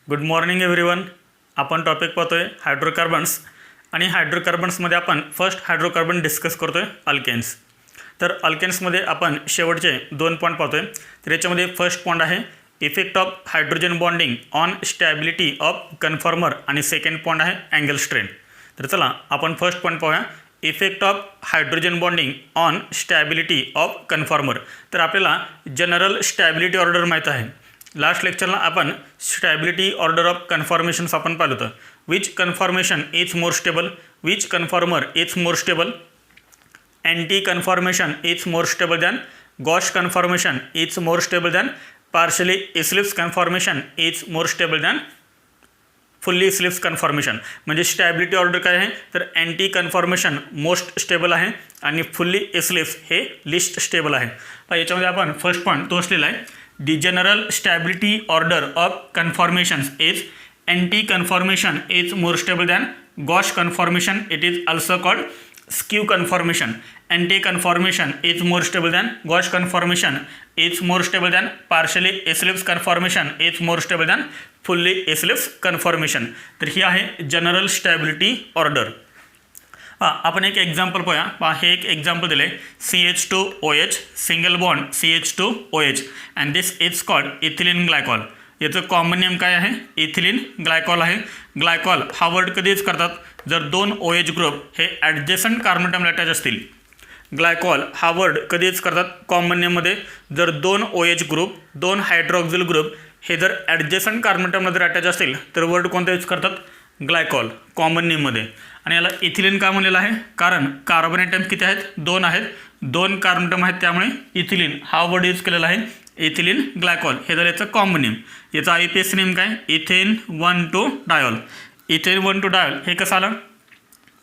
Good morning everyone. आपण topic पाहतोय hydrocarbons आणि हायड्रोकार्बन्समध्ये आपण फर्स्ट हायड्रोकार्बन डिस्कस करतोय अल्केन्स. तर अल्केन्समध्ये आपण शेवटचे 2 पॉईंट पाहतोय. तर याच्यामध्ये फर्स्ट पॉईंट आहे effect of hydrogen bonding on stability of conformer आणि सेकंड पॉईंट आहे अँगल स्ट्रेन. तर चला आपण फर्स्ट पॉईंट पाहूया effect of hydrogen bonding on stability of conformer. तर आपल्याला जनरल स्टॅबिलिटी ऑर्डर माहीत आहे. लास्ट लेक्चरला आपण स्टॅबिलिटी ऑर्डर ऑफ कन्फॉर्मेशन्स आपण पाहिलं होतं. Which conformation is more stable, which conformer is more stable, anti conformation is more stable than gauche conformation is more stable than partially eclipsed conformation is more stable than fully eclipsed conformation. म्हणजे stability order काय आहे तर anti conformation most stable आहे आणि fully इस्लिप्स हे list stable आहे. याच्यामध्ये आपण फर्स्ट पॉईंट तो असलेला आहे The general stability order of conformations is anti-conformation is more stable than gauche conformation. It is also called skew conformation. Anti-conformation is more stable than gauche conformation is more stable than partially eclipse conformation is more stable than fully eclipse conformation. तर ही आहे general stability order. आपण एक example पाहूया. हे एक example दिले CH2OH single bond CH2OH and this is called ethylene glycol. याचं common name काय आहे इथिलीन ग्लायकॉल आहे. ग्लायकॉल हा वर्ड कधी यूज करतात जर 2 OH ग्रुप हे ॲडजस्टंट कार्बन अटॉम अटॅच असतील. ग्लायकॉल हा वर्ड कधी यूज करतात कॉमन नेममध्ये जर 2 OH ग्रुप 2 हायड्रॉक्सिल ग्रुप हे जर ॲडजस्टंट कार्बन अटॉममध्ये अटॅच असतील तर वर्ड कोणता यूज करतात ग्लायकॉल कॉमन नेममध्ये. आणि याला इथिलीन का म्हणलेलं आहे कारण कार्बन ॲटम किती आहेत 2 आहेत 2 कार्बन ॲटम आहेत त्यामुळे इथिलीन हा वर्ड यूज केलेला आहे. इथिलीन ग्लायकॉल हे झालं याचं कॉमन नेम. याचा IPS नेम काय इथेन 1,2 डायोल. इथेन 1,2 डायोल हे कसं आलं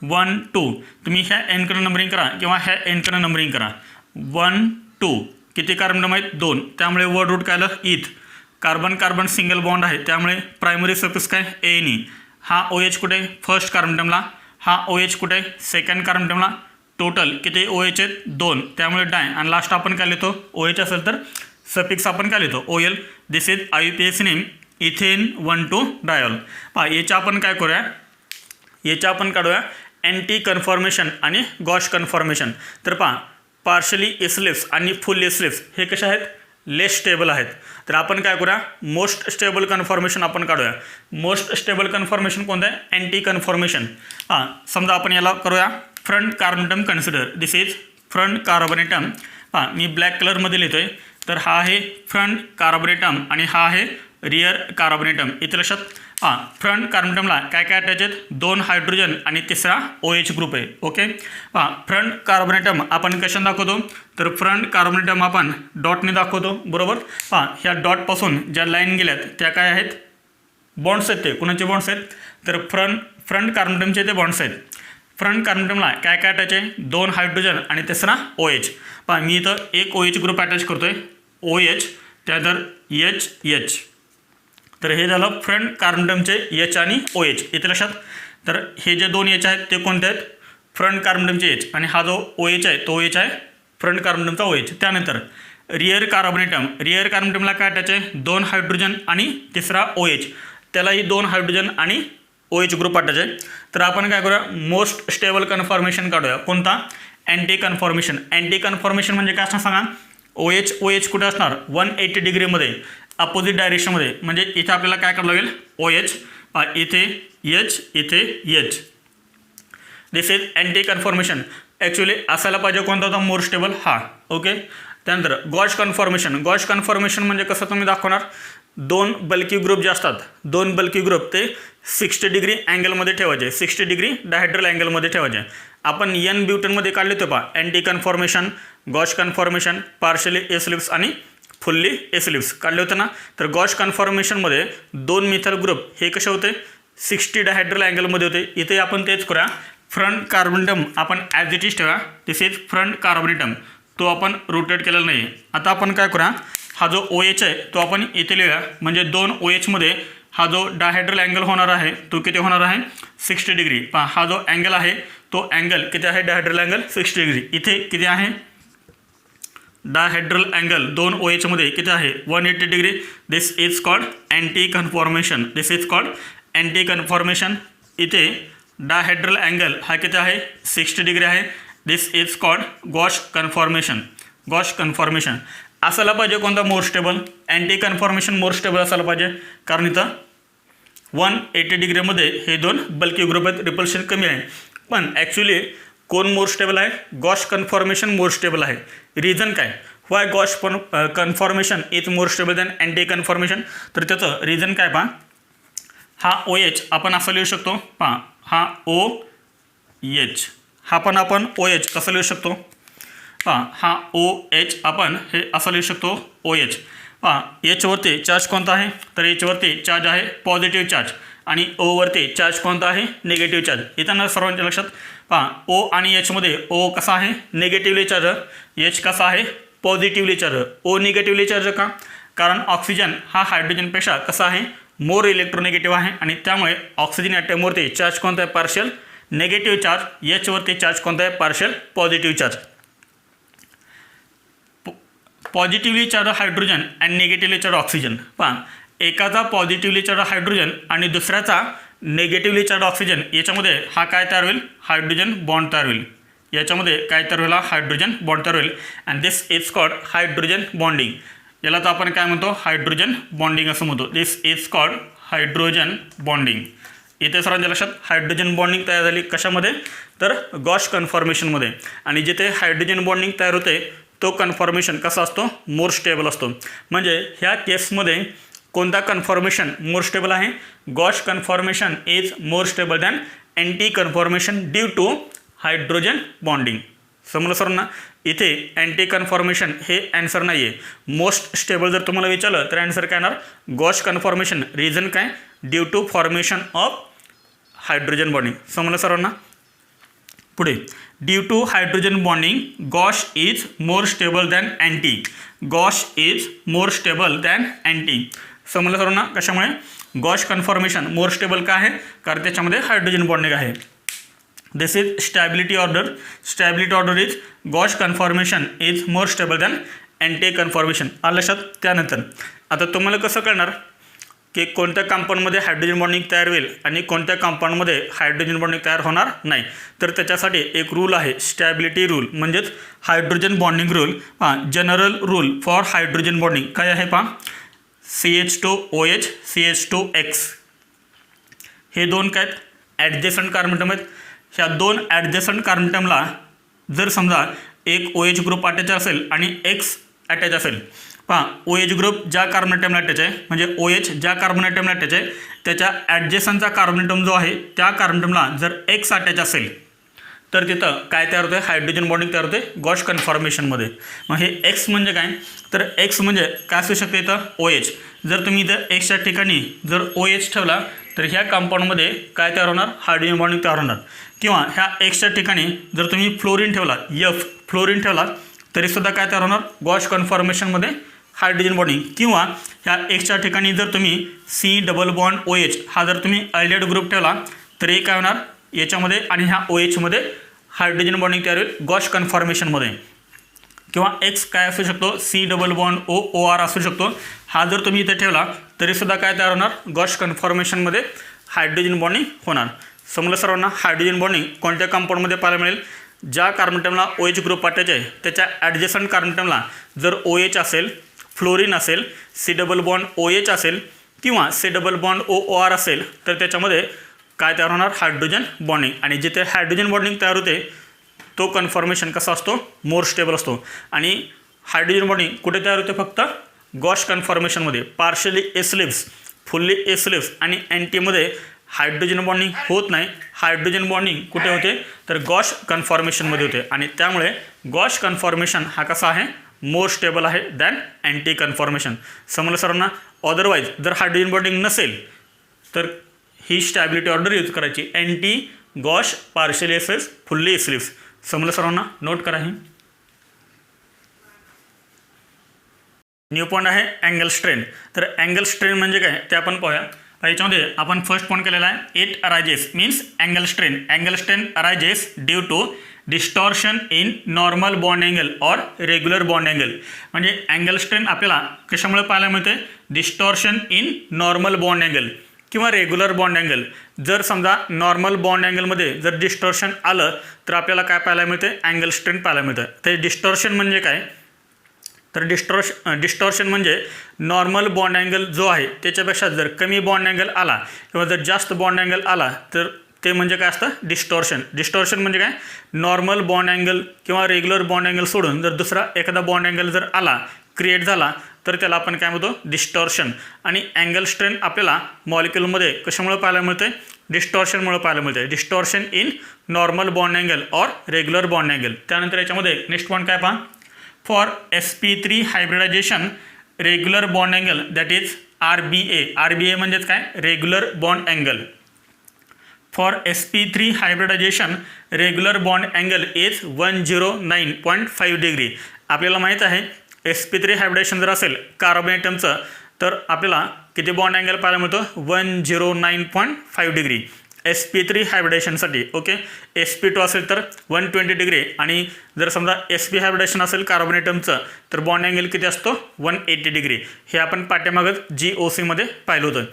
1,2. तुम्ही ह्या एनकडे नंबरिंग करा किंवा ह्या एनकडे नंबरिंग करा. 1,2 किती कार्बन ॲटम आहेत 2 त्यामुळे वर्ड रूट काय आलं इथ. कार्बन कार्बन सिंगल बॉन्ड आहे त्यामुळे प्रायमरी सफिक्स काय ANE. हा OH कुठे फर्स्ट कार्बन ॲटमला, हा OH कुठे सेकंड कार्बन ॲटमला. टोटल किती OH आहेत 2 त्यामुळे डाय आणि लास्ट आपण काय लिहितो OH असेल तर सफिक्स आपण काय लिहितो OL. This is IPS name ethane 1,2 diol. याच्या आपण काय करूया याच्या आपण काढूया अँटी कन्फॉर्मेशन आणि गॉश कन्फॉर्मेशन. तर पार्शली इस्लिप्स आणि फुल इस्लिप्स हे कसे आहेत लेस स्टेबल आहेत. तर आपण काय करूया मोस्ट स्टेबल कन्फॉर्मेशन आपण काढूया. मोस्ट स्टेबल कन्फॉर्मेशन कोणतं आहे अँटी कन्फॉर्मेशन. समजा आपण याला करूया front carbon consider. This is front carbon. Me black कलरमध्ये लिहितो आहे. तर हा आहे फ्रंट कार्बन आणि हा आहे रिअर कार्बन. इथे लक्षात फ्रंट कार्बनला काय काय अटॅच आहेत 2 हायड्रोजन आणि तिसरा OH ग्रुप आहे. ओके फ्रंट कार्बन आपण कशाने दाखवतो तर फ्रंट कार्बन आपण डॉटने दाखवतो बरोबर. ह्या डॉटपासून ज्या लाईन गेल्यात त्या काय आहेत बॉन्ड्स आहेत. ते कुणाचे बॉन्ड्स आहेत तर फ्रंट कार्बनचे ते बॉन्ड्स आहेत. फ्रंट कार्बनला काय काय अटॅच आहे 2 हायड्रोजन आणि तिसरा OH. मी इथं एक OH ग्रुप अटॅच करतोय OH त्यानंतर H. तर हे झालं फ्रंट कार्बनचे H आणि OH. इथे लक्षात. तर हे जे 2 H आहेत ते कोणते आहेत फ्रंट कार्बनचे H आणि हा जो OH आहे तो OH आहे फ्रंट कार्बनचा OH. त्यानंतर रिअर कार्बनला काय अटॅच आहे 2 हायड्रोजन आणि तिसरा OH त्यालाही 2 हायड्रोजन आणि OH ग्रुप अटॅच आहे. तर आपण काय करूया मोस्ट स्टेबल कन्फॉर्मेशन काढूया. कोणता अँटी कन्फॉर्मेशन. अँटी कन्फॉर्मेशन म्हणजे काय असणार सांगा OH कुठे असणार 180 डिग्रीमध्ये अपोजिट डायरेक्शनमध्ये. म्हणजे इथे आपल्याला काय करावं लागेल OH इथे H. This is anti conformation. Actually असायला पाहिजे कोणता होता मोर स्टेबल हा. ओके त्यानंतर गॉश कन्फॉर्मेशन म्हणजे कसं तुम्ही दाखवणार 2 बल्की ग्रुप जे असतात 2 बल्की ग्रुप ते 60 डिग्री अँगलमध्ये ठेवायचे 60 डिग्री डायहेड्रल अँगलमध्ये ठेवायचे. आपण N ब्युटनमध्ये काढले होते anti conformation gauche conformation partially eclipsed आणि फुल्ली एस्लिप्स काढले होते ना. तर गॉश कन्फॉर्मेशनमध्ये 2 मिथाइल ग्रुप हे कसे होते 60 डायहेड्रल अँगलमध्ये होते. इथे आपण तेच करूया फ्रंट कार्बन आपण ॲज इट इज ठेवा. दिस इज फ्रंट कार्बन तो आपण रोटेट केलेला नाही. आता आपण काय करूया हा जो OH आहे तो आपण इथे लिहूया. म्हणजे 2 OH मध्ये हा जो डायहेड्रल अँगल होणार आहे तो किती होणार आहे 60 डिग्री. हा जो अँगल आहे तो अँगल किती आहे डायहेड्रल अँगल 60 डिग्री. इथे किती आहे डायहेड्रल अँगल दोन OH मध्ये किती आहे 180 degree. This is called anti conformation. This is called anti conformation. इथे डायहेड्रल अँगल हा किती आहे 60 डिग्री आहे. This is called gauche conformation. Gauche conformation असायला पाहिजे कोणता more stable. Anti conformation more stable असायला पाहिजे कारण इथं 180 डिग्रीमध्ये हे दोन बल्की ग्रुप आहेत, रिपल्शन कमी आहे. पण ॲक्च्युली कोण मोर स्टेबल आहे गॉश कन्फॉर्मेशन मोर स्टेबल आहे. रिझन काय Y gosh conformation is more stable than anti conformation. तर त्याचं रिझन काय पहा. हा OH आपण असं लिहू शकतो पहा. हा OH हा पण आपण OH कसं लिहू शकतो पहा. हा OH आपण हे असं लिहू शकतो OH. पहा Hवरती चार्ज कोणता आहे तर Hवरती चार्ज आहे पॉझिटिव्ह चार्ज आणि Oवरती चार्ज कोणता आहे निगेटिव्ह चार्ज. येताना सर्वांच्या लक्षात पहा O आणि Hमध्ये O कसा आहे निगेटिव्हली चार्ज, H कसा आहे positively charge. O negatively charge का कारण ऑक्सिजन हा हायड्रोजनपेक्षा कसा आहे मोर इलेक्ट्रोनिगेटिव्ह आहे आणि त्यामुळे ऑक्सिजन ॲटमवरती चार्ज कोणता आहे पार्शियल नेगेटिव्ह चार्ज. Hवरती चार्ज कोणता आहे partial positive charge. Positively charge hydrogen आणि निगेटिव्हली चार्ज ऑक्सिजन. पहा एकाचा पॉझिटिव्हली चार्ज हायड्रोजन आणि दुसऱ्याचा निगेटिव्हली चार्ज ऑक्सिजन याच्यामध्ये हा काय तयार होईल हायड्रोजन बॉन्ड तयार होईल. याच्यामध्ये काय तयार होईल हायड्रोजन बॉन्ड तयार होईल and this is called hydrogen bonding. याला तर आपण काय म्हणतो हायड्रोजन बॉन्डिंग असं म्हणतो. दिस इज कॉल्ड हायड्रोजन बॉन्डिंग. इथे सर्वांच्या लक्षात हायड्रोजन बॉन्डिंग तयार झाली कशामध्ये तर गॉश कन्फॉर्मेशनमध्ये. आणि जिथे हायड्रोजन बॉन्डिंग तयार होते तो कन्फॉर्मेशन कसा असतो मोर स्टेबल असतो. म्हणजे ह्या केसमध्ये कोणता कन्फॉर्मेशन मोर स्टेबल आहे gosh conformation is more stable than anti conformation due to hydrogen bonding. समजलं सर्वांना. इथे अँटी कन्फॉर्मेशन हे ॲन्सर नाही आहे. मोस्ट स्टेबल जर तुम्हाला विचारलं तर ॲन्सर काय येणार गॉश कन्फॉर्मेशन. रिझन काय due to formation of hydrogen bonding. समजलं सर्वांना. पुढे due to hydrogen bonding gauche is more stable than anti. Gauche is more stable than anti. समजलं सर्वांना. कशामुळे गॉश कन्फॉर्मेशन मोर स्टेबल का आहे कारण त्याच्यामध्ये हायड्रोजन बॉन्डिंग आहे. This is stability order. Stability order is gauche conformation is more stable than anti conformation. आलं लक्षात. त्यानंतर आता तुम्हाला कसं कळणार की कोणत्या कंपाऊंडमध्ये हायड्रोजन बॉन्डिंग तयार होईल आणि कोणत्या कंपाऊंडमध्ये हायड्रोजन बॉन्डिंग तयार होणार नाही. तर त्याच्यासाठी एक रूल आहे स्टॅबिलिटी रूल म्हणजेच हायड्रोजन बॉन्डिंग रूल. पहा general rule for hydrogen bonding काय आहे पहा CH2OH CH2X. हे दोन काय आहेत ॲडजेसंट कार्बनटम आहेत. ह्या दोन ॲडजेसंट कार्बनटमला जर समजा एक OH ग्रुप अटॅच असेल आणि X अटॅच असेल. पहा OH ग्रुप ज्या कार्बन ॲटमला अटॅच आहे म्हणजे OH ज्या कार्बन ॲटमला अटॅच आहे त्याच्या ॲडजेसंटचा कार्बन ॲटम जो आहे त्या कार्बन ॲटमला जर X अटॅच असेल तर तिथं काय तयार होतं हायड्रोजन बॉन्डिंग तयार होते गॉश कन्फॉर्मेशनमध्ये. मग हे X म्हणजे काय तर X म्हणजे काय असू शकते इथं OH. जर तुम्ही इथं Xच्या ठिकाणी जर OH ठेवला तर ह्या कंपाऊंडमध्ये काय तयार होणार हायड्रोजन बॉन्डिंग तयार होणार. किंवा ह्या Xच्या ठिकाणी जर तुम्ही फ्लोरीन ठेवला फ्लोरीन ठेवला तरीसुद्धा काय तयार होणार गॉश कन्फॉर्मेशनमध्ये हायड्रोजन बॉन्डिंग. किंवा ह्या Xच्या ठिकाणी जर तुम्ही C+OH हा जर तुम्ही अल्डेहाइड ग्रुप ठेवला तरी काय होणार याच्यामध्ये आणि ह्या OHमध्ये हायड्रोजन बॉन्डिंग तयार होईल गॉश कन्फॉर्मेशनमध्ये. किंवा X काय असू शकतो C+OR असू शकतो. हा जर तुम्ही इथे ठेवला तरीसुद्धा काय तयार होणार गॉश कन्फॉर्मेशनमध्ये हायड्रोजन बॉन्डिंग होणार. समजलं सर्वांना. हायड्रोजन बॉन्डिंग कोणत्या कंपाऊंडमध्ये पाहायला मिळेल ज्या कार्बनटमला OH ग्रुप अटॅच आहे त्याच्या ॲडजेसंट कार्बनटमला जर OH असेल फ्लोरीन असेल C+OH असेल किंवा C+OR असेल तर त्याच्यामध्ये काय तयार होणार हायड्रोजन बॉन्डिंग. आणि जिथे हायड्रोजन बॉन्डिंग तयार होते तो कन्फॉर्मेशन कसा असतो मोर स्टेबल असतो. आणि हायड्रोजन बॉन्डिंग कुठे तयार होते फक्त गॉश कन्फॉर्मेशनमध्ये. पार्शली एस्लिप्स फुल्ली एस्लिप्स आणि अँटीमध्ये हायड्रोजन बॉन्डिंग होत नाही. हायड्रोजन बॉन्डिंग कुठे होते तर गॉश कन्फॉर्मेशनमध्ये होते आणि त्यामुळे गॉश कन्फॉर्मेशन हा कसा आहे मोर स्टेबल आहे दॅन अँटी कन्फॉर्मेशन. समजलं सर्वांना. अदरवाईज जर हायड्रोजन बॉन्डिंग नसेल तर ही स्टॅबिलिटी ऑर्डर यूज करायची अँटी गॉश पार्शियली एस्लिप्स फुल्ली एस्लिप्स. समजलं सर्वांना. नोट करा. ही न्यू पॉईंट आहे अँगल स्ट्रेन. तर अँगल स्ट्रेन म्हणजे काय ते आपण पाहूया. याच्यामध्ये आपण फर्स्ट पॉईंट केलेला आहे it arises means angle strain. Angle strain arises due to distortion in normal bond angle or regular bond angle. म्हणजे अँगल स्ट्रेन आपल्याला कशामुळे पाहायला मिळते? Distortion in normal bond angle किंवा रेग्युलर बॉन्ड अँगल. जर समजा नॉर्मल बॉन्ड अँगलमध्ये जर डिस्टॉर्शन आलं तर आपल्याला काय पाहायला मिळते? अँगल स्ट्रेन पाहायला मिळतं. तर डिस्टॉर्शन म्हणजे काय? तर डिस्टॉर्शन म्हणजे नॉर्मल बॉन्ड अँगल जो आहे त्याच्यापेक्षा जर कमी बॉन्ड अँगल आला किंवा जर जास्त बॉन्ड अँगल आला तर ते म्हणजे काय असतं? डिस्टॉर्शन. डिस्टॉर्शन म्हणजे काय? नॉर्मल बॉन्ड अँगल किंवा रेग्युलर बॉन्ड अँगल सोडून जर दुसरा एखादा बॉन्ड अँगल जर आला, क्रिएट झाला, तर त्याला आपण काय म्हणतो? डिस्टॉर्शन. आणि अँगल स्ट्रेन आपल्याला मॉलिक्युलमध्ये कशामुळे पाहायला मिळते? डिस्टॉर्शनमुळे पाहायला मिळते. Distortion in normal bond angle or regular bond angle. त्यानंतर याच्यामध्ये नेक्स्ट पॉईंट काय पहा? For sp3 hybridisation regular bond angle that is RBA. RBA म्हणजेच काय? Regular bond angle. For sp3 hybridisation regular bond angle is 109.5 degree. आपल्याला माहीत आहे sp3 hybridisation जर असेल कार्बन ॲटमचं तर आपल्याला किती बॉन्ड अँगल पाहायला मिळतो? 109.5 डिग्री sp3 हायब्रिडेशनसाठी. ओके. sp2 असेल तर 120 डिग्री आणि जर समजा sp हायब्रिडेशन असेल कार्बन ॲटमचं तर बॉन्ड अँगल किती असतो? 180 डिग्री. हे आपण पाठ्यमागच GOCमध्ये पाहिलं होतं.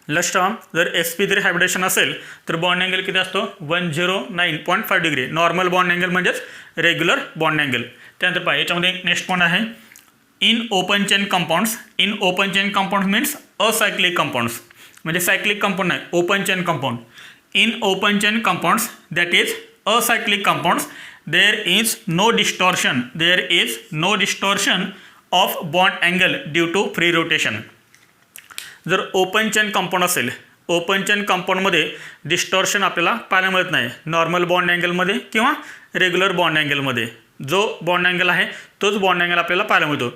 लक्षात ठेवा, जर sp3 हायब्रिडेशन असेल तर बॉन्ड अँगल किती असतो? 109.5 डिग्री. नॉर्मल बॉन्ड अँगल म्हणजेच रेग्युलर बॉन्ड अँगल. त्यानंतर पहा याच्यामध्ये नेक्स्ट पॉईंट आहे in open chain compounds. In open chain compound means acyclic compounds. म्हणजे सायक्लिक कंपाऊंड नाही, open chain compound. In open chain compounds that is acyclic compounds there is no distortion. There is no distortion of bond angle due to free rotation. जर open chain compound असेल, open chain कंपाऊंडमध्ये distortion आपल्याला पाहायला मिळत नाही normal bond अँगलमध्ये किंवा regular bond अँगलमध्ये. जो बॉन्ड अँगल आहे तोच बॉन्ड अँगल आपल्याला पाहायला मिळतो.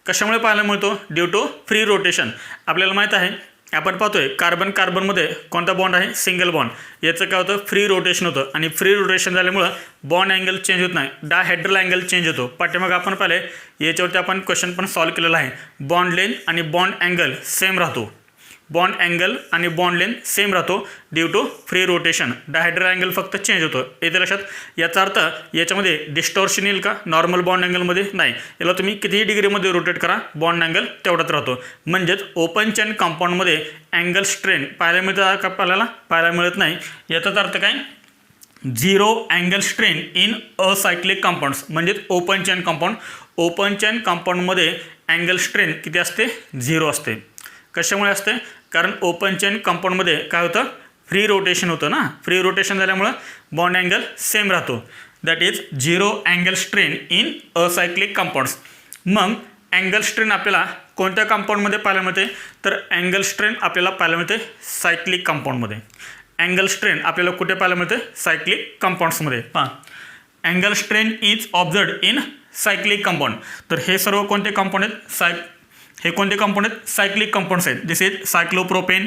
कशामुळे पाहायला मिळतो? Due to free rotation. आपल्याला माहीत आहे, आपण पाहतोय कार्बनमध्ये कोणता बॉन्ड आहे? Single bond. याचं काय होतं? फ्री रोटेशन होतं आणि फ्री रोटेशन झाल्यामुळं बॉन्ड अँगल चेंज होत नाही, डायहेड्रल अँगल चेंज होतो. पाठीमाग आपण पाहिले याच्यावरती आपण क्वेश्चन पण सॉल्व केलेला आहे. बॉन्ड लेंथ आणि बॉन्ड अँगल सेम राहतो. बॉन्ड अँगल आणि बॉन्ड लेंथ सेम राहतो due to free rotation. Dihedral angle फक्त चेंज होतो. येते लक्षात? याचा अर्थ याच्यामध्ये डिस्टॉर्शन येईल का? नॉर्मल बॉन्ड अँगलमध्ये नाही. याला तुम्ही कितीही डिग्रीमध्ये रोटेट करा, बॉन्ड अँगल तेवढाच राहतो. म्हणजेच ओपन चेन कंपाऊंडमध्ये अँगल स्ट्रेन पाहायला मिळतं का? आपल्याला पाहायला मिळत नाही. याचाच अर्थ काय? Zero angle strain in acyclic compounds. म्हणजेच open chain compound. Open chain कंपाऊंडमध्ये अँगल स्ट्रेन किती असते? 0 असते. कशामुळे असते? कारण ओपन चेन कंपाऊंडमध्ये काय होतं? फ्री रोटेशन होतं ना. फ्री रोटेशन झाल्यामुळं बॉन्ड अँगल सेम राहतो. That is zero angle strain in acyclic compounds. मग अँगल स्ट्रेन आपल्याला कोणत्या कंपाऊंडमध्ये पाहायला मिळते? तर अँगल स्ट्रेन आपल्याला पाहायला मिळते सायक्लिक कंपाऊंडमध्ये. अँगल स्ट्रेन आपल्याला कुठे पाहायला मिळते? सायक्लिक कंपाऊंड्समध्ये. पहा, angle strain is observed in cyclic compound. तर हे सर्व कोणते कंपाऊंड आहेत? हे कोणते कंपाऊंड आहेत? सायक्लिक कंपाऊंड्स आहेत. This is cyclopropane,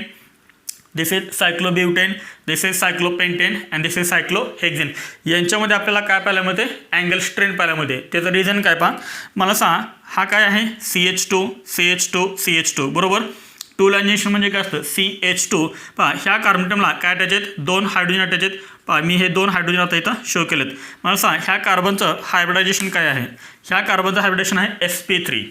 this is cyclobutane, this is cyclopentane and this is cyclohexane. यांच्यामध्ये आपल्याला काय पाहायला मिळते? अँगल स्ट्रेन पाहायला मिळते. त्याचं रिझन काय पहा मला सांगा. हा काय आहे? CH2 CH2 CH2 बरोबर. टू लायनेशन म्हणजे काय असतं? CH2. पहा ह्या कार्बनटमला काय अटॅच आहेत? 2 हायड्रोजन अटॅच आहेत. पहा मी हे 2 हायड्रोजन आता इथं शो केलेत. मला सांगा ह्या कार्बनचं हायब्रिडायझेशन काय आहे? ह्या कार्बनचं हायब्रिडायझेशन आहे sp3.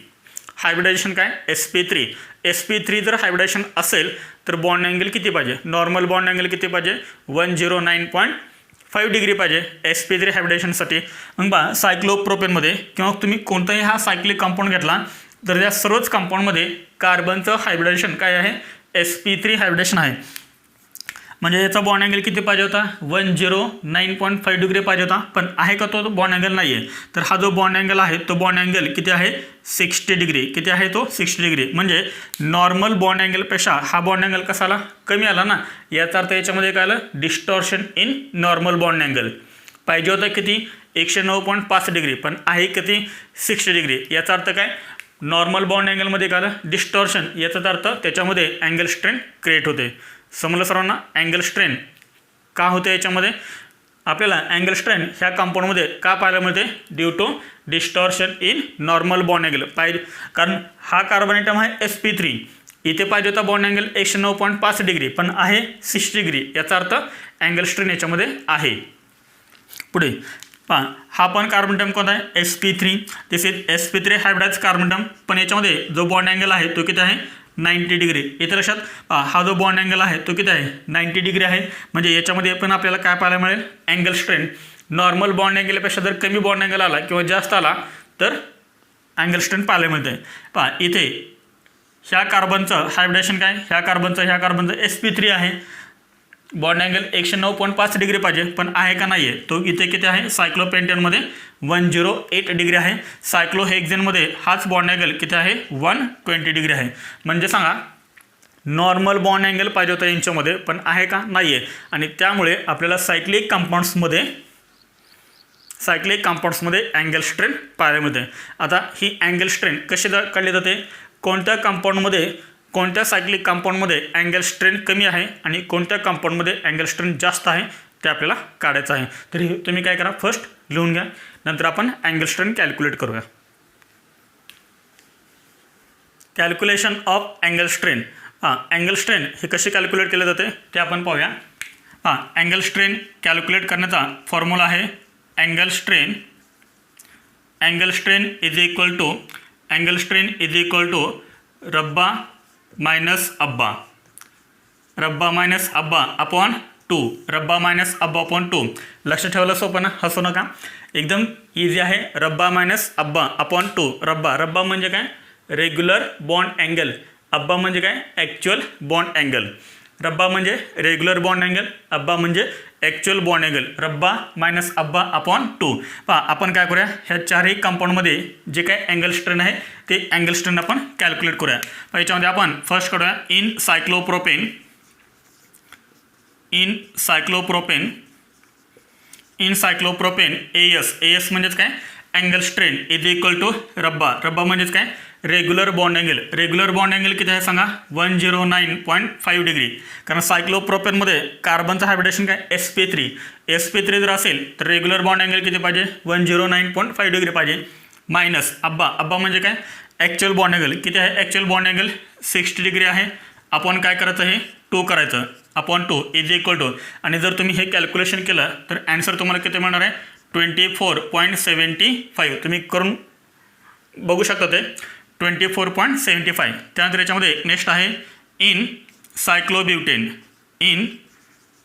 हायब्रिडायझेशन काय? sp3. sp3 जर हायब्रिडायझेशन असेल तर बॉन्ड अँगल किती पाहिजे? नॉर्मल बॉन्ड अँगल किती पाहिजे? 109.5 डिग्री पाहिजे sp3 हायब्रिडायझेशनसाठी. मग बा सायक्लोप्रोपेनमध्ये किंवा तुम्ही कोणताही हा सायक्लिक कंपाऊंड घेतला तर त्या सर्वच कंपाऊंडमध्ये कार्बनचं हायब्रिडायझेशन काय आहे? sp3 हायब्रिडायझेशन आहे. म्हणजे याचा बॉन्ड अँगल किती पाहिजे होता? 109.5 डिग्री पाहिजे होता. पण आहे का तो बॉन्ड अँगल? नाही आहे. तर हा जो बॉन्ड अँगल आहे तो बॉन्ड अँगल किती आहे? 60 डिग्री. किती आहे तो? 60 डिग्री. म्हणजे नॉर्मल बॉन्ड अँगलपेक्षा हा बॉन्ड अँगल कसा आला? कमी आला ना. याचा अर्थ याच्यामध्ये काय आलं? Distortion in normal bond angle. पाहिजे होता किती? 109.5 डिग्री. पण आहे किती? 60 डिग्री. याचा अर्थ काय? नॉर्मल बॉन्ड अँगलमध्ये काय आलं? डिस्टॉर्शन. याचाच अर्थ त्याच्यामध्ये अँगल स्ट्रेन क्रिएट होते. समजलं सर्वांना? अँगल स्ट्रेन का होते याच्यामध्ये? आपल्याला अँगल स्ट्रेन ह्या कंपाऊंडमध्ये का पाहायला मिळते? Due to distortion in normal bond angle. पाहिजे कारण हा कार्बन ॲटम आहे sp3. इथे पाहिजे होता बॉन्ड अँगल 109.5 डिग्री पण आहे 60 डिग्री. याचा अर्थ अँगल स्ट्रेन याच्यामध्ये आहे. पुढे पहा, हा पण कार्बन टर्म कोणता आहे sp3. तसेच sp3 हायब्रिडाइज कार्बन टर्म, पण याच्यामध्ये जो बॉन्ड अँगल आहे तो किती आहे 90 डिग्री. इथे लक्षात पहा, हा जो बॉन्ड अँगल आहे तो किती आहे 90 डिग्री आहे. म्हणजे याच्यामध्ये पण आपल्याला काय पाहायला मिळेल अँगल स्ट्रेन. नॉर्मल बॉन्ड अँगलपेक्षा जर कमी बॉन्ड अँगल आला किंवा जास्त आला तर अँगल स्ट्रेन पाहायला मिळते. पहा इथे ह्या कार्बनचं हायब्रिडेशन काय, ह्या कार्बनचं sp3 आहे. बॉन्ड अँगल 109.5 डिग्री पाहिजे, पण आहे का नाही आहे तो इथे किती आहे सायक्लोपेंटेनमध्ये 108 डिग्री आहे. सायक्लोहेक्झेनमध्ये हाच बॉन्ड अँगल किती आहे 120 डिग्री आहे. म्हणजे सांगा नॉर्मल बॉन्ड अँगल पाहिजे होता यांच्यामध्ये, पण आहे का नाही आहे. आणि त्यामुळे आपल्याला सायक्लिक कंपाऊंड्समध्ये अँगल स्ट्रेन पाहायला मिळते. आता ही अँगल स्ट्रेन कशी काढली जाते, कोणत्या सायक्लिक कंपाऊंडमध्ये अँगल स्ट्रेन कमी आहे आणि कोणत्या कंपाऊंडमध्ये अँगल स्ट्रेन जास्त आहे ते आपल्याला काढायचं आहे. तर तुम्ही काय करा फर्स्ट लिहून घ्या, नंतर आपण अँगल स्ट्रेन कॅल्क्युलेट करूया. Calculation of angle strain. Angle strain हे कसे कॅल्क्युलेट केले जाते ते आपण पाहूया. अँगल स्ट्रेन कॅल्क्युलेट करण्याचा फॉर्म्युला आहे angle strain is equal to रब्बा मायनस अब्बा अपॉन 2. रब्बा मायनस अब्बा अपॉन 2. लक्ष ठेवायला सोपं ना, हसू नका, एकदम इझी आहे. रब्बा मायनस अब्बा अपॉन 2. रब्बा म्हणजे काय रेग्युलर बॉन्ड अँगल, अब्बा म्हणजे काय ॲक्च्युअल बॉन्ड अँगल. रब्बा म्हणजे रेग्युलर बॉन्ड अँगल, अब्बा म्हणजे ॲक्च्युअल बॉन्ड अँगल. रब्बा मायनस अब्बा अपॉन 2. पहा आपण काय करूया, ह्या चारही कंपाऊंडमध्ये जे काय अँगल स्ट्रेन आहे ते अँगल स्ट्रेन आपण कॅल्क्युलेट करूया. याच्यामध्ये आपण फर्स्ट करूया इन सायक्लोप्रोपेन AS म्हणजेच काय angle strain is equal to रब्बा म्हणजेच काय रेग्युलर बॉन्ड अँगल किती आहे सांगा 109.5 डिग्री. कारण सायक्लोप्रोपेनमध्ये कार्बनचं हायब्रिडेशन काय sp3 जर असेल तर रेग्युलर बॉन्ड अँगल किती पाहिजे 109.5 डिग्री पाहिजे. मायनस अब्बा म्हणजे काय ॲक्च्युअल बॉन्ड अँगल किती आहे, ॲक्च्युअल बॉन्ड अँगल 60 डिग्री आहे. आपण काय करायचं हे 2 करायचं अपॉन 2 इज इक्वल टू, आणि जर तुम्ही हे कॅल्क्युलेशन केलं तर ॲन्सर तुम्हाला किती मिळणार आहे 24.75. तुम्ही करून बघू शकता ते 24.75. त्यानंतर याच्यामध्ये नेक्स्ट आहे in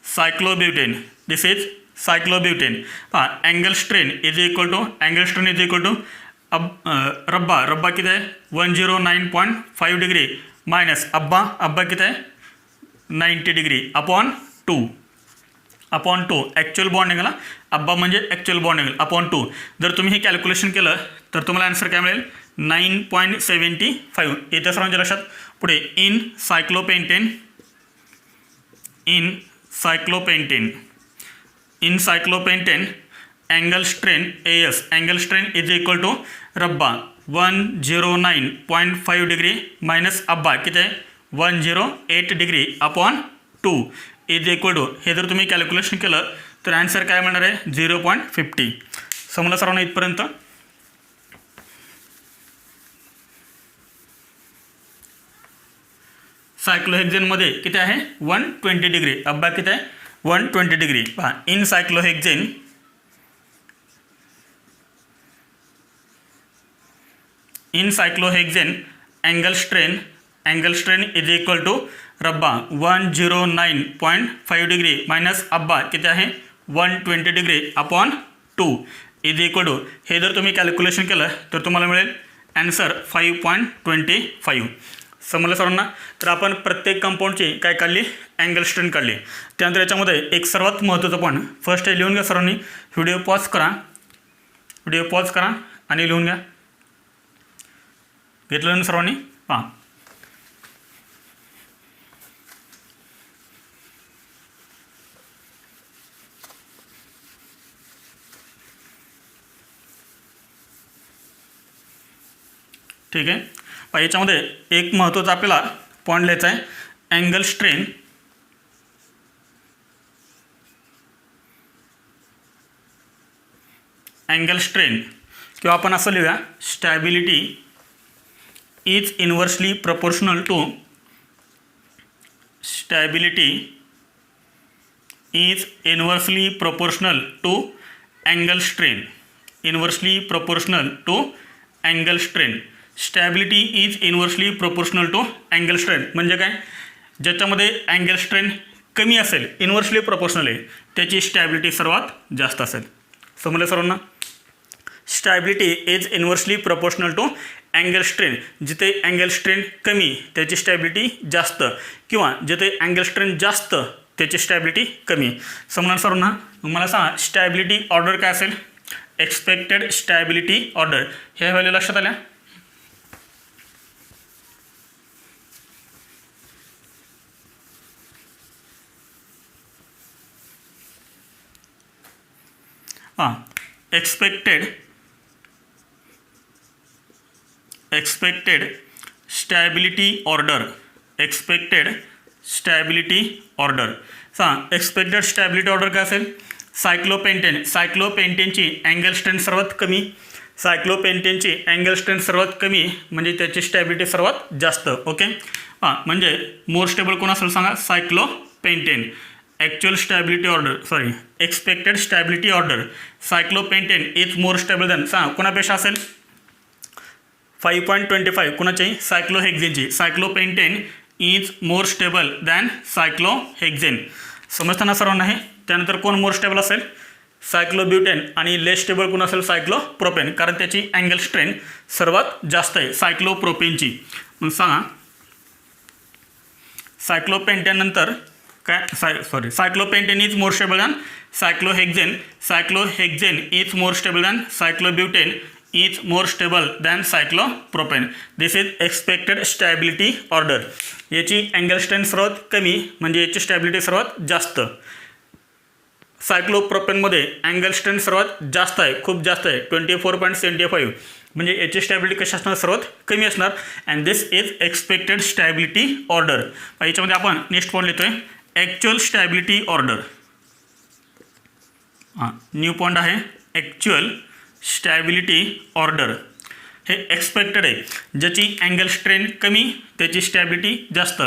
cyclobutane this is cyclobutane. Angle strain is equal to रब्बा किती आहे 109.5 डिग्री मायनस अब्बा किती आहे 90 degree upon 2 actual bond angle. अब्बा म्हणजे ॲक्च्युअल बॉन्ड अँगल अपॉन 2. जर तुम्ही हे कॅल्क्युलेशन केलं तर तुम्हाला आन्सर काय मिळेल 9.75. येत्या सर्वांच्या लक्षात. पुढे in cyclopentane angle strain is equal to रब्बा 109.5 डिग्री मायनस अब्बा किती आहे 108 degree upon 2 is equal to, हे जर तुम्ही कॅल्क्युलेशन केलं तर ॲन्सर काय मिळणार आहे 0.50. समजलं सर्वांना इथपर्यंत. सायक्लोहेक्झेनमध्ये किती आहे 120 डिग्री, अब्बा किती आहे 120 डिग्री. पहा in cyclohexane angle strain is equal to रब्बा 109.5 डिग्री मायनस अब्बा किती आहे 120 degree upon 2 is equal to, हे जर तुम्ही कॅल्क्युलेशन केलं तर तुम्हाला मिळेल ॲन्सर 5.25. समजलं सर्वांना. तर आपण प्रत्येक कंपाऊंडची काय काढली अँगल स्ट्रेन काढली. त्यानंतर याच्यामध्ये एक सर्वात महत्त्वाचं पण फर्स्ट हे लिहून घ्या सर्वांनी. व्हिडिओ पॉज करा आणि लिहून घ्या. घेतलं ना सर्वांनी. पहा ठीक आहे. याच्यामध्ये एक महत्त्वाचा आपल्याला पॉईंट लिहायचा आहे अँगल स्ट्रेन किंवा आपण असं लिहूया stability is inversely proportional to angle strain, inversely proportional to angle strain. Stability is inversely proportional to angle strain म्हणजे काय, ज्याच्यामध्ये अँगल स्ट्रेन कमी असेल, इन्व्हर्सली प्रोपोर्शनल आहे, त्याची स्टॅबिलिटी सर्वात जास्त असेल. समजलं सर्वांना. Stability is inversely proportional to angle strain. जिथे अँगल स्ट्रेन कमी त्याची स्टॅबिलिटी जास्त, किंवा जिथे अँगल स्ट्रेन जास्त त्याची स्टॅबिलिटी कमी. समजणार सर्वांना. मला सांगा स्टॅबिलिटी ऑर्डर काय असेल. एक्सपेक्टेड स्टॅबिलिटी ऑर्डर ह्या व्हॅल्यू लक्षात आल्या. हां, expected stability order. Expected stability order. सांग एक्सपेक्टेड स्टॅबिलिटी ऑर्डर काय असेल. सायक्लोपेंटेन. सायक्लोपेंटेनची अँगल स्ट्रेंथ सर्वात कमी. सायक्लोपेंटेनची अँगल स्ट्रेंथ सर्वात कमी म्हणजे त्याची स्टॅबिलिटी सर्वात जास्त. ओके. हां, म्हणजे मोर स्टेबल कोण असेल सांगा. Cyclopentane. Actual stability order expected stability order cyclopentane is more stable than. सांगा कोणापेक्षा असेल. 5.25 कुणाची. सायक्लोहेक्झेनची. Cyclopentane is more stable than cyclohexane. समजताना सर्वांना आहे. त्यानंतर कोण मोर स्टेबल असेल. सायक्लोब्युटेन. आणि लेस स्टेबल कोण असेल. सायक्लोप्रोपेन, कारण त्याची अँगल स्ट्रेंथ सर्वात जास्त आहे सायक्लोप्रोपेनची. मग सांगा सायक्लोपेंटेन नंतर काय. Cyclopentane is more stable than cyclohexane. Cyclohexane is more stable than cyclobutane is more stable than cyclopropane. This is expected stability order. याची अँगल स्ट्रेंथ सर्वात कमी म्हणजे याची स्टॅबिलिटी सर्वात जास्त. सायक्लोप्रोपेनमध्ये अँगल स्ट्रेंथ सर्वात जास्त आहे, खूप जास्त आहे, 24.75 म्हणजे याची स्टॅबिलिटी कशी असणार. सर्वात कमी असणार. And this is expected stability order. याच्यामध्ये आपण नेक्स्ट पॉईंट लिहितोय ॲक्च्युअल स्टॅबिलिटी ऑर्डर. हां, न्यू पॉईंट आहे ॲक्च्युअल स्टॅबिलिटी ऑर्डर. हे एक्सपेक्टेड आहे, ज्याची अँगल स्ट्रेन कमी त्याची स्टॅबिलिटी जास्त.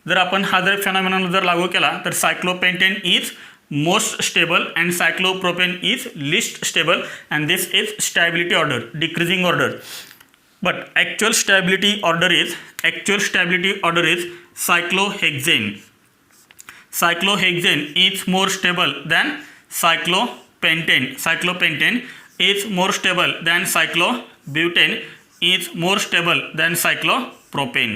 जर आपण हा जर फेनॉमेनॉन जर लागू केला तर cyclopentane is most stable and cyclopropane is least stable and this is stability order, decreasing order. But actual stability order is cyclohexane. Cyclohexane is more stable than cyclopentane. Cyclopentane is more stable than cyclobutane is more stable than cyclopropane.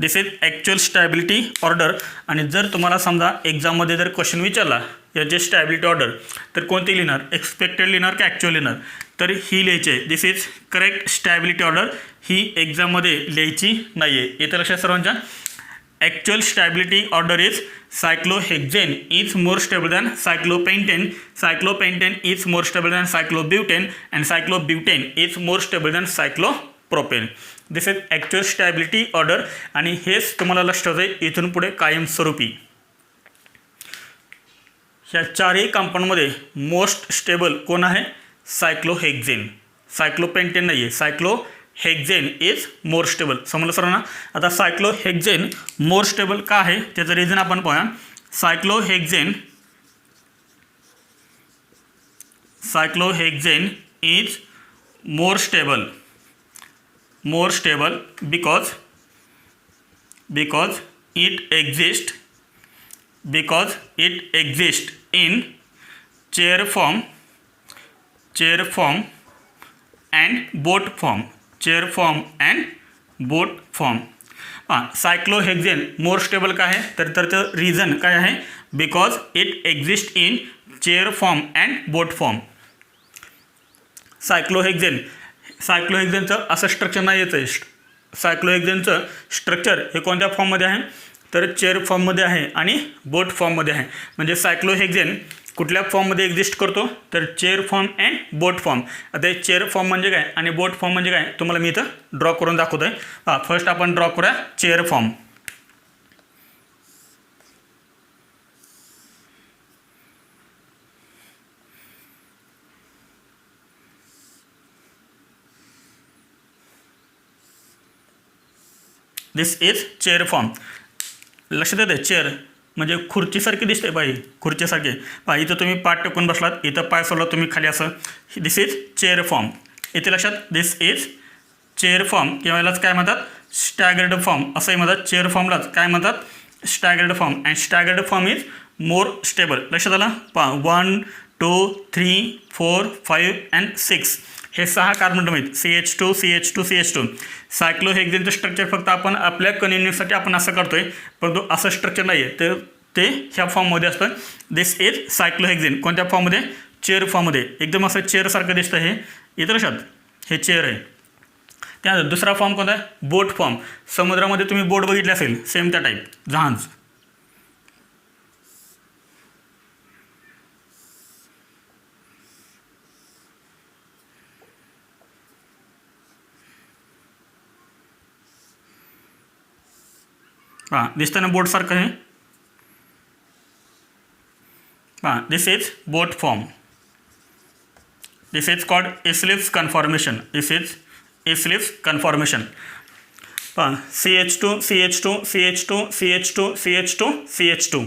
This is actual stability order. आणि जर तुम्हाला समजा एक्झाममध्ये जर question विचारला याचे stability order तर कोणती लिहिणार. एक्सपेक्टेड लिहिणार की ॲक्च्युअल लिहिणार. तर ही लिहायची आहे. This is correct stability order. ही एक्झाममध्ये लिहायची नाही आहे. येतं लक्षात सर्वांच्या. Actual stability order is cyclohexane is more stable than cyclopentane. Cyclopentane is more stable than cyclobutane and cyclobutane is more stable than cyclopropane. This is actual stability order. आणि हेच तुम्हाला लक्षात आहे इथून पुढे कायमस्वरूपी. ह्या चारही कंपाऊंडमध्ये मोस्ट स्टेबल कोण आहे. सायक्लोहेक्झेन. सायक्लोपेंटेन नाही आहे. सायक्लोहेक्झेन इज मोर स्टेबल. समजलं सर्वांना. आता सायक्लोहेक्झेन मोर स्टेबल का आहे त्याचं रिझन आपण पाहूया. Cyclohexane is more stable because it exists in chair form and boat form. Cyclohexane more stable काय आहे तर त्याचं रिझन काय आहे. Because it exist in chair form and boat form. सायक्लोहेक्झेनचं असं स्ट्रक्चर नाही येतं. सायक्लोहेक्झेनचं स्ट्रक्चर हे कोणत्या फॉर्ममध्ये आहे तर चेअर फॉर्ममध्ये आहे आणि बोट फॉर्ममध्ये आहे. म्हणजे सायक्लोहेक्झेन कुठल्या फॉर्ममध्ये एक्झिस्ट करतो तर chair form and boat form. आता चेअर फॉर्म म्हणजे काय आणि बोट फॉर्म म्हणजे काय तुम्हाला मी इथं ड्रॉ करून दाखवतो आहे. फर्स्ट आपण ड्रॉ करूया chair form. This is chair form. लक्षात येते चेअर म्हणजे खुर्चीसारखी दिसते बाई, खुर्चीसारखी. पहा इथं तुम्ही पाठ टेकून बसलात, इथं पाय सोडला तुम्ही खाली असं. दिस इज चेअर फॉर्म. इथे लक्षात, दिस इज चेअर फॉर्म किंवा यालाच काय म्हणतात, स्टॅगर्ड फॉर्म असंही म्हणतात. चेअर फॉर्मलाच काय म्हणतात, staggered form. And staggered form is more stable. लक्षात आलं. पहा 1 2 3 4 5 अँड 6 हे 6 कार्बन अटम आहेत. CH2 CH2 CH2. सायक्लोहेक्झेनचं स्ट्रक्चर फक्त आपण आपल्या कन्व्हिनियन्ससाठी आपण असं करतोय, परंतु असं स्ट्रक्चर नाही आहे. तर ते ह्या फॉर्ममध्ये असतं. दिस इज सायक्लोहेक्झेन. कोणत्या फॉर्ममध्ये, चेअर फॉर्ममध्ये. एकदम असं चेअरसारखं दिसतं हे. इथं लक्षात, हे चेअर आहे. त्यानंतर दुसरा फॉर्म कोणता आहे, बोट फॉर्म. समुद्रामध्ये तुम्ही बोट बघितले असेल, सेम त्या टाईप, जहाज. हां दिसतं ना बोटसारखं हे. हां this is boat form. This is called eclipsed conformation. This is eclipsed conformation. पहा CH2 CH2 CH2 CH2 CH2 CH2.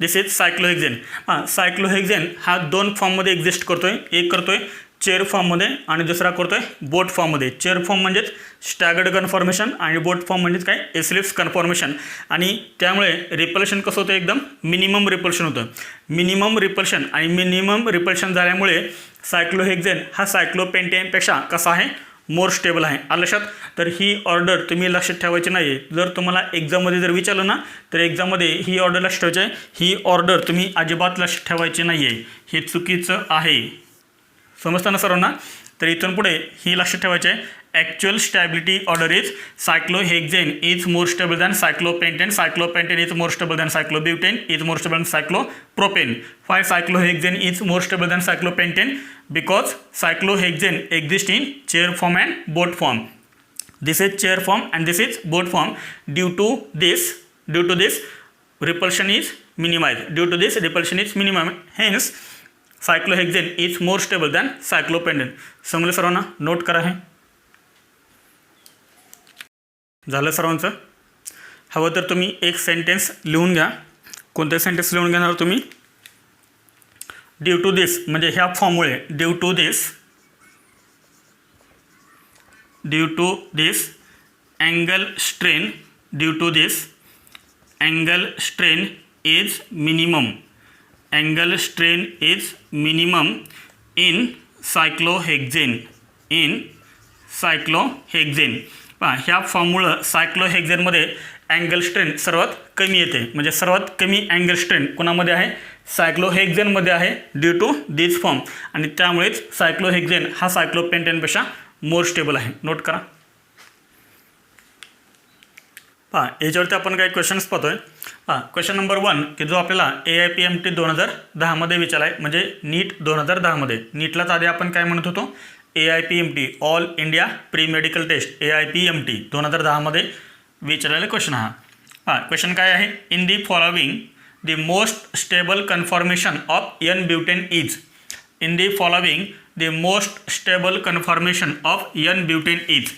This is cyclohexane. हां सायक्लोहेक्झेन हा 2 फॉर्ममध्ये एक्झिस्ट करतोय. एक करतोय चेअर फॉर्ममध्ये आणि दुसरा करतोय बोट फॉर्ममध्ये. चेअर फॉर्म म्हणजेच स्टॅगर्ड कन्फॉर्मेशन आणि बोट फॉर्म म्हणजेच काय, इस्लिप्स कन्फॉर्मेशन. आणि त्यामुळे रिपल्शन कसं होतं, एकदम मिनिमम रिपल्शन होतं. मिनिमम रिपल्शन आणि मिनिमम रिपल्शन झाल्यामुळे सायक्लोहेक्झेन हा सायक्लोपेंटेनपेक्षा कसा आहे, मोर स्टेबल आहे. आलं लक्षात. तर ही ऑर्डर तुम्ही लक्षात ठेवायची नाही आहे. जर तुम्हाला एक्झाममध्ये जर विचारलं ना, तर एक्झाममध्ये ही ऑर्डर लक्षात ठेवायची आहे. ही ऑर्डर तुम्ही अजिबात लक्षात ठेवायची नाही आहे. हे चुकीचं आहे. समजतं ना सर्वांना. तर इथून पुढे ही लक्षात ठेवायची आहे. Actual stability order is cyclohexane is more stable than cyclopentane. Cyclopentane is more stable than cyclobutane is more stable than cyclopropane. Why cyclohexane is more stable than cyclopentane? Because cyclohexane exists in chair form and boat form. This is chair form and this is boat form. Due to this repulsion is minimized. Due to this repulsion is minimized. Hence cyclohexane is more stable than cyclopentane. समजलं सर्वांना. Note करा. हे झालं सर्वांचं. हवं तर तुम्ही एक सेंटेन्स लिहून घ्या. कोणते सेंटेन्स लिहून घेणार तुम्ही, ड्यू टू दिस म्हणजे ह्या फॉर्ममुळे, due to this angle strain, due to this angle strain is minimum. Angle strain is minimum in cyclohexane. पहा ह्या फॉर्ममुळं सायक्लोहेक्झेनमध्ये अँगल स्ट्रेन सर्वात कमी येते. म्हणजे सर्वात कमी अँगल स्ट्रेन कोणामध्ये आहे, सायक्लोहेक्झेनमध्ये आहे, ड्यू टू दिस फॉर्म. आणि त्यामुळेच सायक्लोहेक्झेन हा सायक्लोपेंटेनपेक्षा मोर स्टेबल आहे. नोट करा. पहा याच्यावरती आपण काही क्वेश्चन्स पाहतोय. पहा क्वेश्चन नंबर 1 की जो आपल्याला AIPMT 2010मध्ये विचारला आहे, म्हणजे नीट 2010मध्ये. नीटलाच आधी आपण काय म्हणत होतो, AIPMT all India pre medical test, AIPMT 2010मध्ये विचारलेला क्वेश्चन हा. क्वेश्चन काय आहे, in the following the most stable conformation of N butane इज. In the following the most stable conformation of N butane इज.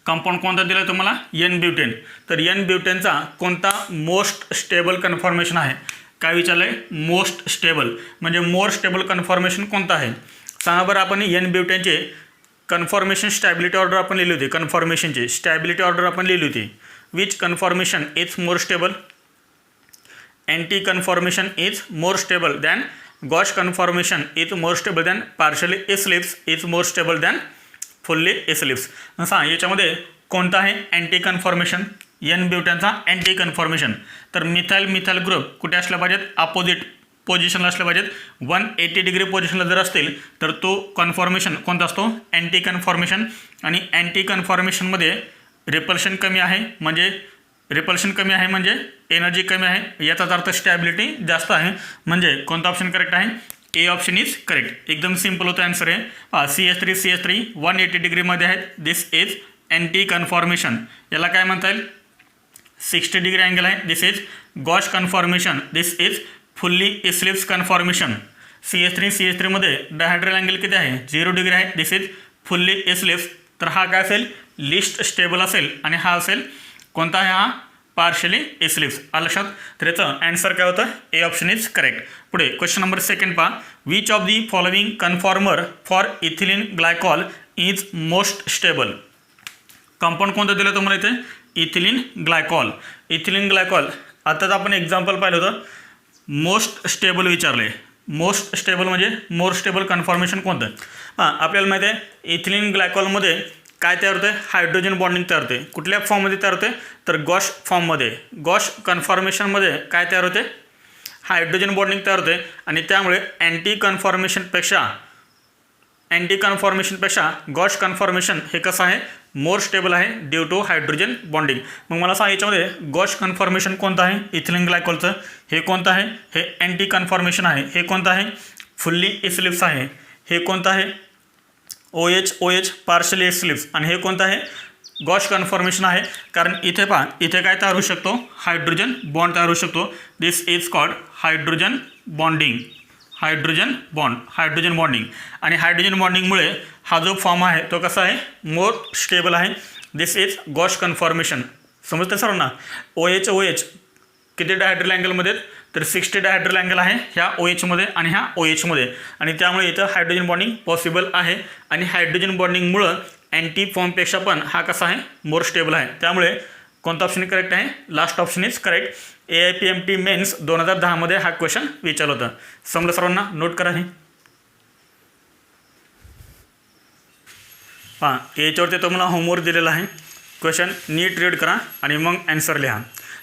कंपाऊंड कोणता दिला आहे तुम्हाला, N ब्युटेन. तर N ब्युटेनचा कोणता मोस्ट स्टेबल कन्फॉर्मेशन आहे, काय विचारलं आहे, मोस्ट स्टेबल. म्हणजे मोर स्टेबल कन्फॉर्मेशन कोणता आहे सांगा बरं. आपण N ब्युटेनचे कन्फॉर्मेशन स्टॅबिलिटी ऑर्डर आपण लिहिली होती. कन्फॉर्मेशनची स्टॅबिलिटी ऑर्डर आपण लिहिली होती. Which conformation is more stable. Anti conformation is more stable than gauche conformation is more stable than partially eclipsed is more stable than fully eclipsed. सांग याच्यामध्ये कोणता आहे अँटी कन्फॉर्मेशन, N ब्युटेनचा अँटी कन्फॉर्मेशन. तर methyl group कुठे असला पाहिजेत, opposite पोझिशनला असलं पाहिजेत. 180 डिग्री पोझिशनला जर असतील तर तो कन्फॉर्मेशन कोणता असतो, अँटी कन्फॉर्मेशन. आणि अँटी कन्फॉर्मेशनमध्ये रिपल्शन कमी आहे, म्हणजे रिपल्शन कमी आहे म्हणजे एनर्जी कमी आहे, याचाच अर्थ स्टॅबिलिटी जास्त आहे. म्हणजे कोणता ऑप्शन करेक्ट आहे, ए ऑप्शन इज करेक्ट. एकदम सिम्पल होतं आन्सर आहे. CH3 180 डिग्रीमध्ये आहेत. This is anti conformation. याला काय म्हणता येईल, 60 डिग्री अँगल आहे. This is gauche conformation. This is fully eclipsed conformation. CH3 मध्ये डायहायड्रल अँगल किती आहे, 0 डिग्री आहे. This is fully eclipsed. तर हा काय असेल, लिस्ट स्टेबल असेल. आणि हा असेल कोणता आहे, हा पार्शली एसिलिप्स. आलं लक्षात. तर याचं ॲन्सर काय होतं? ए ऑप्शन इज करेक्ट. पुढे क्वेश्चन नंबर सेकंड पहा. Which of the following conformer for ethylene glycol is most stable. Compound कोणतं दिलं तुम्हाला इथे? Ethylene glycol. इथिलीन ग्लायकॉल आताच आपण एक्झाम्पल पाहिलं होतं. मोस्ट स्टेबल विचारले. मोस्ट स्टेबल म्हणजे मोर स्टेबल कन्फॉर्मेशन कोणतं? आपल्याला माहिती आहे इथिलीन ग्लायकॉलमध्ये काय तयार होते? हायड्रोजन बॉन्डिंग तयार होते. कुठल्या फॉर्ममध्ये तयार होते? तर गॉश फॉर्ममध्ये. गॉश कन्फॉर्मेशनमध्ये काय तयार होते? हायड्रोजन बॉन्डिंग तयार होते आणि त्यामुळे अँटी कन्फॉर्मेशनपेक्षा गॉश कन्फॉर्मेशन हे कसं आहे? मोर स्टेबल आहे ड्यू टू हायड्रोजन बॉन्डिंग. मग मला सांगा याच्यामध्ये गॉश कन्फॉर्मेशन कोणतं आहे इथिलीन ग्लायकॉलचं? हे कोणतं आहे? हे अँटी कन्फॉर्मेशन आहे. हे कोणतं आहे? फुल्ली एसिलिप्स आहे. हे कोणतं आहे? OH partially eclipsed. आणि हे कोणतं आहे? गॉश कन्फॉर्मेशन आहे. कारण इथे पहा इथे काय तयार होऊ शकतो? हायड्रोजन बॉन्ड तयार होऊ शकतो. This is called hydrogen bonding. Hydrogen bonding. आणि हायड्रोजन बॉन्डिंगमुळे हा जो फॉर्म आहे तो कसा आहे? मोर स्टेबल आहे. This is gauche conformation. समजतं सर्वांना? OH किती डायहायड्रल अँगलमध्ये? तर 60 डायहायड्रल अँगल आहे ह्या OHमध्ये आणि ह्या OHमध्ये. आणि त्यामुळे इथं हायड्रोजन बॉन्डिंग पॉसिबल आहे. आणि हायड्रोजन बॉन्डिंगमुळं अँटी फॉर्मपेक्षा पण हा कसा आहे? मोर स्टेबल आहे. त्यामुळे कोणता ऑप्शन करेक्ट आहे? Last option is correct. AIPMT mains 2010 हा क्वेश्चन विचारलं होतं. समजलं सर्वांना? नोट करा. हे हां याच्यावरती तुम्हाला होमवर्क दिलेला आहे. क्वेश्चन नीट रीड करा आणि मग ॲन्सर लिहा.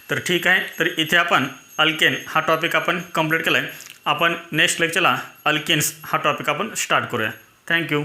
तर ठीक आहे. तर इथे आपण अल्केन हा टॉपिक आपण कंप्लीट केला आहे. आपण नेक्स्ट लेक्चरला अल्केन्स हा टॉपिक आपण स्टार्ट करूया. थँक्यू.